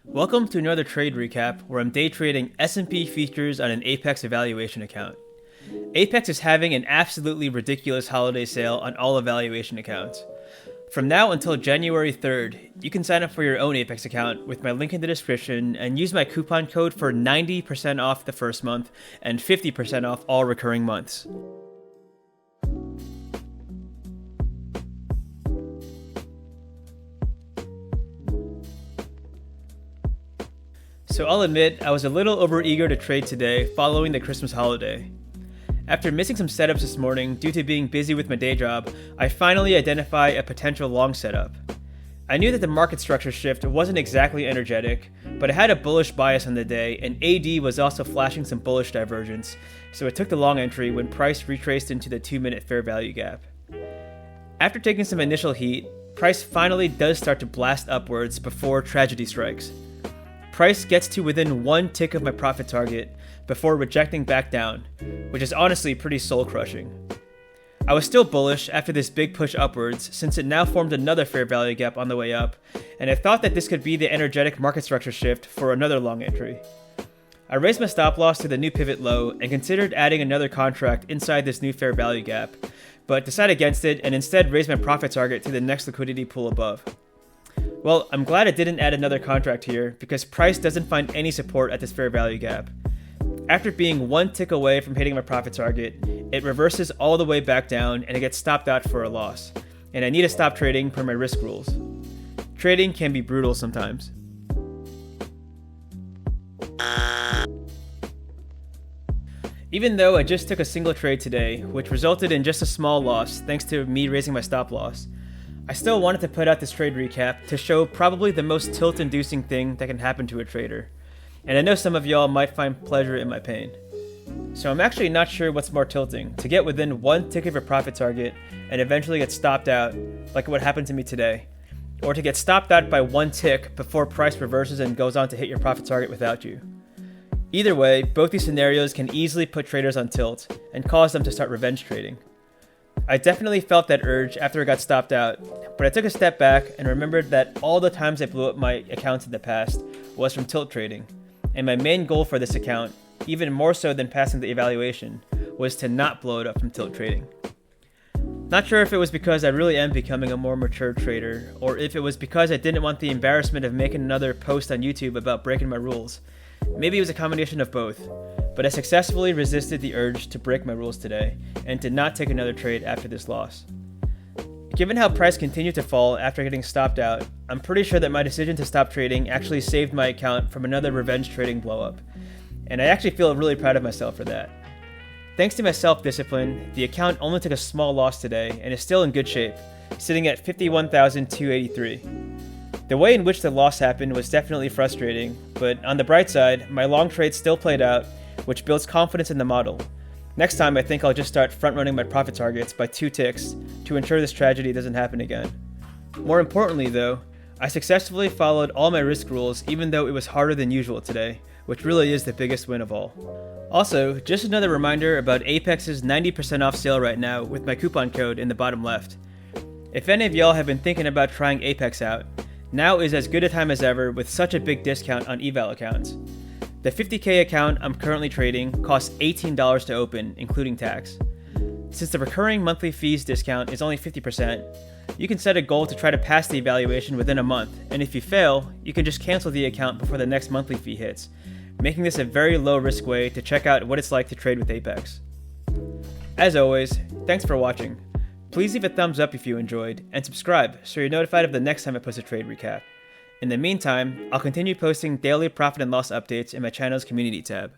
Welcome to another trade recap where I'm day trading S&P futures on an Apex evaluation account. Apex is having an absolutely ridiculous holiday sale on all evaluation accounts. From now until January 3rd, you can sign up for your own Apex account with my link in the description and use my coupon code for 90% off the first month and 50% off all recurring months. So I'll admit, I was a little overeager to trade today following the Christmas holiday. After missing some setups this morning due to being busy with my day job, I finally identified a potential long setup. I knew that the market structure shift wasn't exactly energetic, but it had a bullish bias on the day and AD was also flashing some bullish divergence, so it took the long entry when price retraced into the 2-minute fair value gap. After taking some initial heat, price finally does start to blast upwards before tragedy strikes. Price gets to within one tick of my profit target before rejecting back down, which is honestly pretty soul-crushing. I was still bullish after this big push upwards since it now formed another fair value gap on the way up, and I thought that this could be the energetic market structure shift for another long entry. I raised my stop loss to the new pivot low and considered adding another contract inside this new fair value gap, but decided against it and instead raised my profit target to the next liquidity pool above. Well, I'm glad I didn't add another contract here because price doesn't find any support at this fair value gap. After being one tick away from hitting my profit target, it reverses all the way back down and it gets stopped out for a loss, and I need to stop trading per my risk rules. Trading can be brutal sometimes. Even though I just took a single trade today, which resulted in just a small loss thanks to me raising my stop loss, I still wanted to put out this trade recap to show probably the most tilt-inducing thing that can happen to a trader, and I know some of y'all might find pleasure in my pain. So I'm actually not sure what's more tilting, to get within one tick of your profit target and eventually get stopped out, like what happened to me today, or to get stopped out by one tick before price reverses and goes on to hit your profit target without you. Either way, both these scenarios can easily put traders on tilt and cause them to start revenge trading. I definitely felt that urge after I got stopped out, but I took a step back and remembered that all the times I blew up my accounts in the past was from tilt trading, and my main goal for this account, even more so than passing the evaluation, was to not blow it up from tilt trading. Not sure if it was because I really am becoming a more mature trader, or if it was because I didn't want the embarrassment of making another post on YouTube about breaking my rules. Maybe it was a combination of both, but I successfully resisted the urge to break my rules today and did not take another trade after this loss. Given how price continued to fall after getting stopped out, I'm pretty sure that my decision to stop trading actually saved my account from another revenge trading blowup, and I actually feel really proud of myself for that. Thanks to my self-discipline, the account only took a small loss today and is still in good shape, sitting at 51,283. The way in which the loss happened was definitely frustrating, but on the bright side, my long trade still played out, which builds confidence in the model. Next time, I think I'll just start front-running my profit targets by 2 ticks to ensure this tragedy doesn't happen again. More importantly though, I successfully followed all my risk rules even though it was harder than usual today, which really is the biggest win of all. Also, just another reminder about Apex's 90% off sale right now with my coupon code in the bottom left. If any of y'all have been thinking about trying Apex out, now is as good a time as ever with such a big discount on eval accounts. The 50K account I'm currently trading costs $18 to open, including tax. Since the recurring monthly fees discount is only 50%, you can set a goal to try to pass the evaluation within a month, and if you fail, you can just cancel the account before the next monthly fee hits, making this a very low risk way to check out what it's like to trade with Apex. As always, thanks for watching. Please leave a thumbs up if you enjoyed, and subscribe so you're notified of the next time I post a trade recap. In the meantime, I'll continue posting daily profit and loss updates in my channel's community tab.